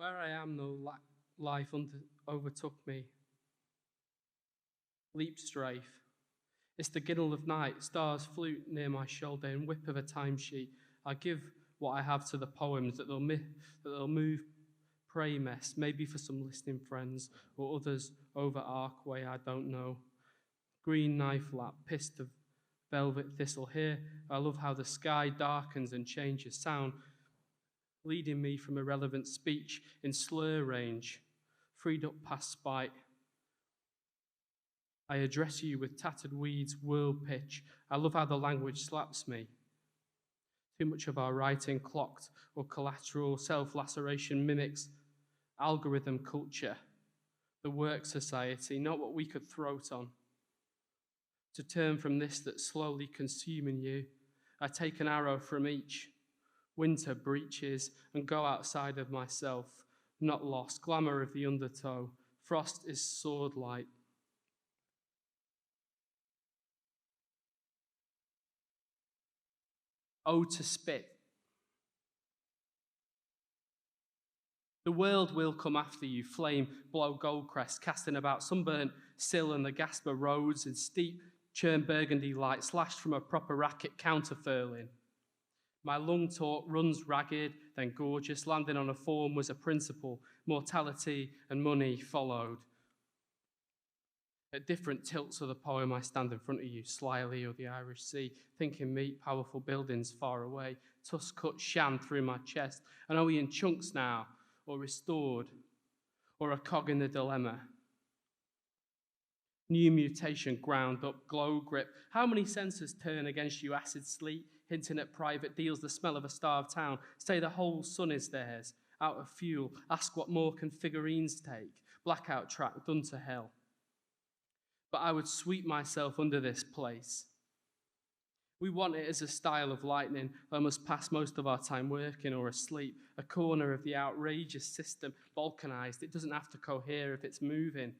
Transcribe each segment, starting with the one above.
Where I am, though, life overtook me. Leap strafe. It's the giddle of night, stars flute near my shoulder, and whip of a timesheet. I give what I have to the poems that they'll move pray mess, maybe for some listening friends, or others over Arkway, I don't know. Green knife lap, pissed of velvet thistle. Here, I love how the sky darkens and changes sound, leading me from irrelevant speech in slur range, freed up past spite. I address you with tattered weeds, world pitch. I love how the language slaps me. Too much of our writing clocked or collateral self-laceration mimics algorithm culture, the work society, not what we could throat on. To turn from this that's slowly consuming you, I take an arrow from each. Winter breaches and go outside of myself, not lost, glamour of the undertow. Frost is sword light. Ode to spit. The world will come after you, flame, blow goldcrest, casting about sunburnt sill and the gasper roads and steep churn burgundy light slashed from a proper racket counterfurling. My lung talk runs ragged, then gorgeous, landing on a form was a principle, mortality and money followed. At different tilts of the poem, I stand in front of you, slyly or the Irish Sea, thinking meet powerful buildings far away, tusk cut shan through my chest, and are we in chunks now, or restored, or a cog in the dilemma? New mutation ground up, glow grip. How many senses turn against you, acid sleet, hinting at private deals, the smell of a starved town, say the whole sun is theirs, out of fuel, ask what more can figurines take, blackout track done to hell. But I would sweep myself under this place. We want it as a style of lightning that must pass most of our time working or asleep, a corner of the outrageous system, balkanized. It doesn't have to cohere if it's moving.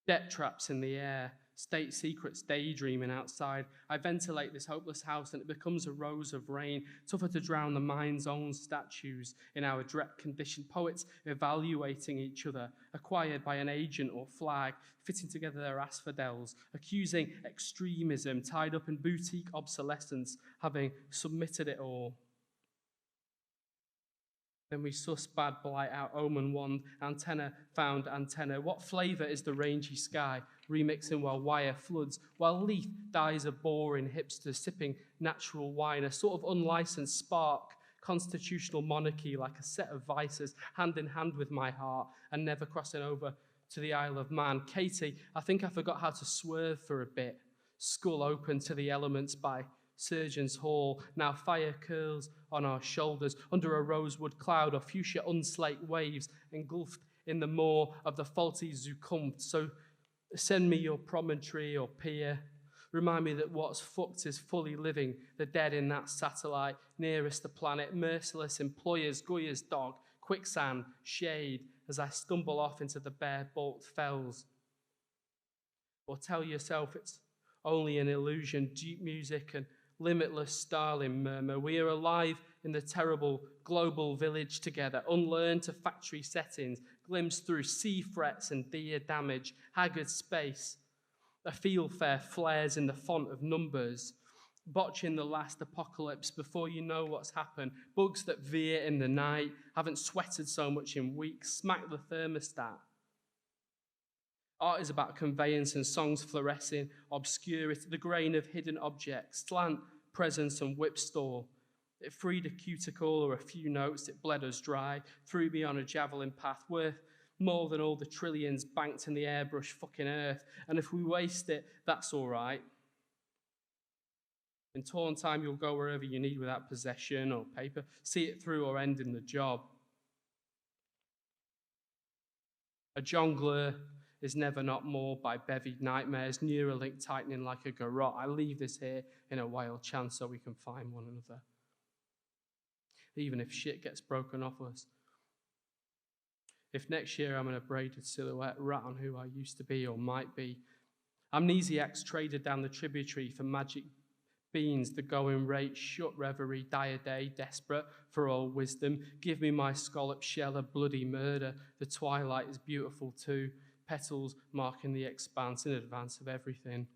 Debt traps in the air, state secrets daydreaming outside. I ventilate this hopeless house and it becomes a rose of rain, tougher to drown the mind's own statues in our dread condition. Poets evaluating each other, acquired by an agent or flag, fitting together their asphodels, accusing extremism, tied up in boutique obsolescence, having submitted it all. Then we suss bad blight out, omen wand, antenna found antenna. What flavour is the rangy sky, remixing while wire floods, while Leith dies a boring hipster sipping natural wine, a sort of unlicensed spark, constitutional monarchy like a set of vices, hand in hand with my heart, and never crossing over to the Isle of Man. Katie, I think I forgot how to swerve for a bit, skull open to the elements by Surgeon's Hall. Now fire curls on our shoulders under a rosewood cloud of fuchsia unslaked waves engulfed in the maw of the faulty Zukunft. So send me your promontory or pier. Remind me that what's fucked is fully living, the dead in that satellite nearest the planet, merciless employers, Goya's dog, quicksand, shade, as I stumble off into the bare bulked fells. Or tell yourself it's only an illusion, deep music and limitless starling murmur. We are alive in the terrible global village together, unlearned to factory settings, glimpsed through sea frets and deer damage, haggard space. A fieldfare flares in the font of numbers, botching the last apocalypse before you know what's happened. Bugs that veer in the night, haven't sweated so much in weeks, smack the thermostat. Art is about conveyance and songs fluorescing, obscurity, the grain of hidden objects, slant, presence and whipstall. It freed a cuticle or a few notes, it bled us dry, threw me on a javelin path worth more than all the trillions banked in the airbrush fucking earth. And if we waste it, that's all right. In torn time, you'll go wherever you need without possession or paper, see it through or end in the job. A jongleur is never not more by bevied nightmares, Neuralink tightening like a garrote. I leave this here in a wild chance so we can find one another. Even if shit gets broken off us. If next year I'm in a braided silhouette, rat on who I used to be or might be. Amnesiacs traded down the tributary for magic Beans, the going rate, shut reverie, die a day, desperate for all wisdom. Give me my scallop shell of bloody murder. The twilight is beautiful too, petals marking the expanse in advance of everything.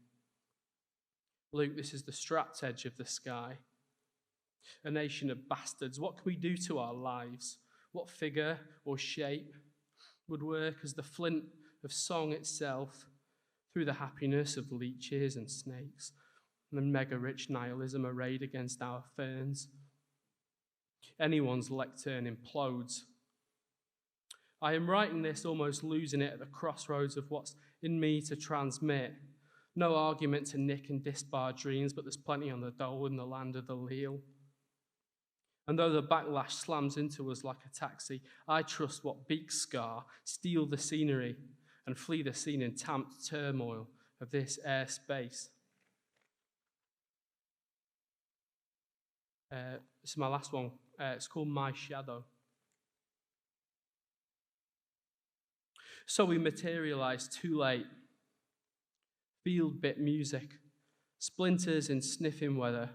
Luke, this is the strapped edge of the sky. A nation of bastards, what can we do to our lives? What figure or shape would work as the flint of song itself through the happiness of leeches and snakes and the mega-rich nihilism arrayed against our ferns? Anyone's lectern implodes. I am writing this almost losing it at the crossroads of what's in me to transmit. No argument to nick and disbar dreams, but there's plenty on the dole in the land of the leal. And though the backlash slams into us like a taxi, I trust what beaks scar, steal the scenery, and flee the scene in tamped turmoil of this airspace. This is my last one. It's called My Shadow. So we materialize too late. Field bit music, splinters in sniffing weather,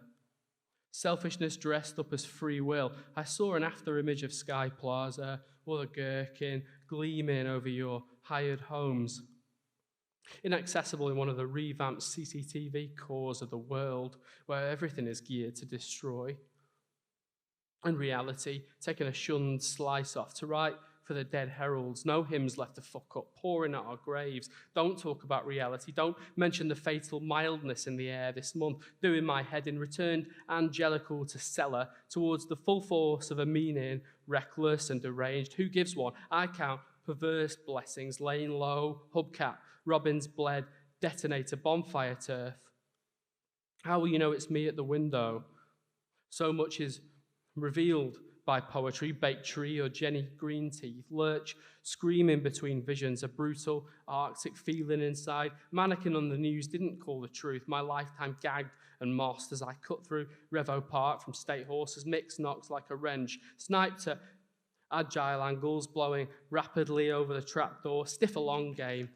selfishness dressed up as free will. I saw an after image of Sky Plaza or the gherkin gleaming over your hired homes. Inaccessible in one of the revamped CCTV cores of the world where everything is geared to destroy. In reality, taking a shunned slice off to write for the dead heralds. No hymns left to fuck up, pouring at our graves. Don't talk about reality. Don't mention the fatal mildness in the air this month. Doing my head in, returned angelical to cellar towards the full force of a meaning, reckless and deranged. Who gives one? I count perverse blessings, laying low, hubcap, robins bled, detonator, bonfire turf. How will you know it's me at the window? So much is revealed by poetry, baked tree or Jenny green teeth, lurch, screaming between visions, a brutal Arctic feeling inside. Mannequin on the news didn't call the truth. My lifetime gagged and mossed as I cut through Revo Park from state horses, mixed knocks like a wrench, sniped at agile angles, blowing rapidly over the trapdoor, stiff a long game.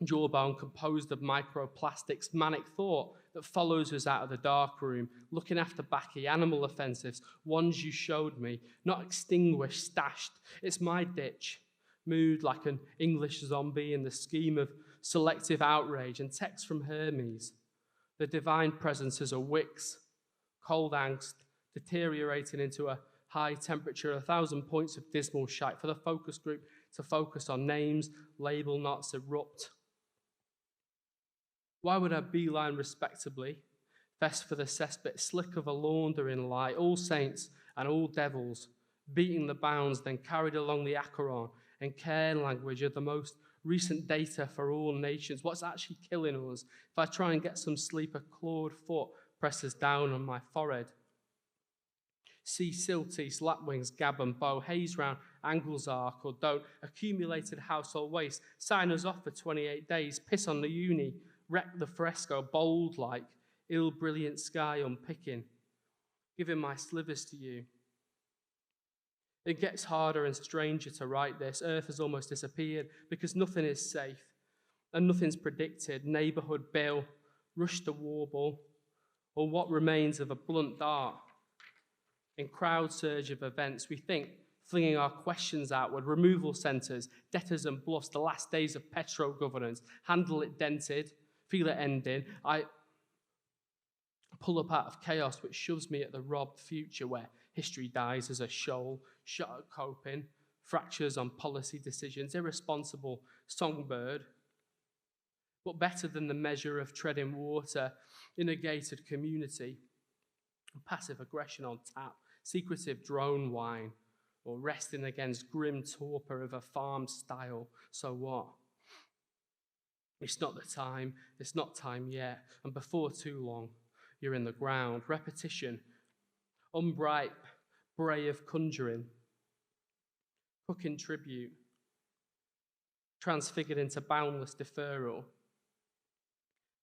Jawbone composed of microplastics, manic thought that follows us out of the dark room, looking after backy animal offensives, ones you showed me, not extinguished, stashed. It's my ditch, moved like an English zombie in the scheme of selective outrage and text from Hermes. The divine presence is a wicks, cold angst, deteriorating into a high temperature, 1,000 points of dismal shite for the focus group to focus on names, label knots erupt. Why would I beeline respectably, fest for the cesspit, slick of a laundering light, all saints and all devils, beating the bounds, then carried along the Acheron and cairn language of the most recent data for all nations? What's actually killing us? If I try and get some sleep, a clawed foot presses down on my forehead. See silties, lapwings, gab and bow, haze round angles arc or don't, accumulated household waste, sign us off for 28 days, piss on the uni, wreck the fresco, bold like, ill brilliant sky unpicking, giving my slivers to you. It gets harder and stranger to write this. Earth has almost disappeared because nothing is safe and nothing's predicted. Neighborhood bill, rush to warble, or what remains of a blunt dart. In crowd surge of events, we think, flinging our questions outward, removal centres, debtors and bluffs, the last days of petro governance, handle it dented, feel it ending. I pull up out of chaos which shoves me at the robbed future where history dies as a shoal, shot at coping, fractures on policy decisions, irresponsible songbird. But better than the measure of treading water in a gated community, passive aggression on tap, secretive drone whine, or resting against grim torpor of a farm style. So what? It's not the time, it's not time yet, and before too long, you're in the ground. Repetition, unbright bray of conjuring, cooking tribute, transfigured into boundless deferral,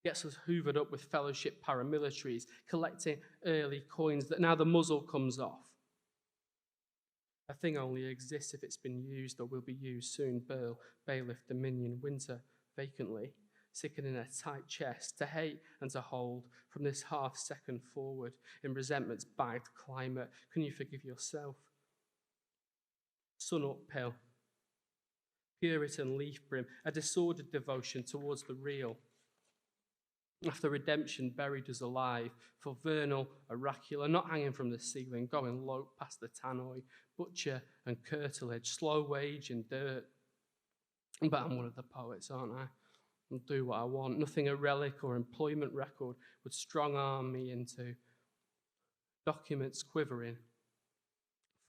gets us hoovered up with fellowship paramilitaries, collecting early coins that now the muzzle comes off. A thing only exists if it's been used or will be used soon. Burl, bailiff, dominion, winter, vacantly. sickening a tight chest, to hate and to hold from this half second forward in resentment's bagged climate. Can you forgive yourself? Sun uphill, Puritan leaf brim, a disordered devotion towards the real. After redemption buried us alive, for vernal oracular, not hanging from the ceiling, going low past the tannoy, butcher and curtilage, slow wage and dirt. But I'm one of the poets, aren't I? I'll do what I want. Nothing a relic or employment record would strong-arm me into. Documents quivering.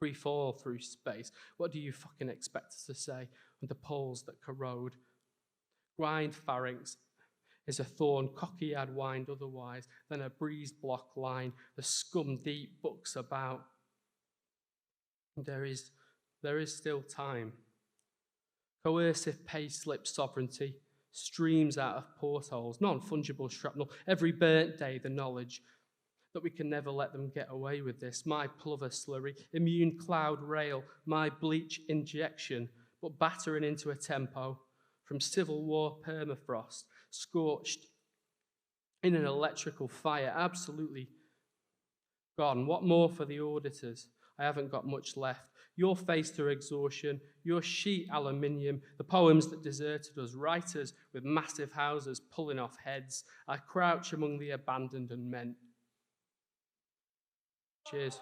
Free fall through space. What do you fucking expect us to say under poles that corrode? Grind pharynx is a thorn, cocky-eyed wind otherwise, than a breeze-block line, the scum-deep books about. There is still time. Coercive pay-slip sovereignty streams out of portholes, non-fungible shrapnel. Every burnt day, the knowledge that we can never let them get away with this. My plover slurry, immune cloud rail, my bleach injection, but battering into a tempo from Civil War permafrost, scorched in an electrical fire, absolutely gone. What more for the auditors? I haven't got much left. Your face to exhaustion, your sheet aluminium, the poems that deserted us, writers with massive houses pulling off heads. I crouch among the abandoned and meant. Cheers.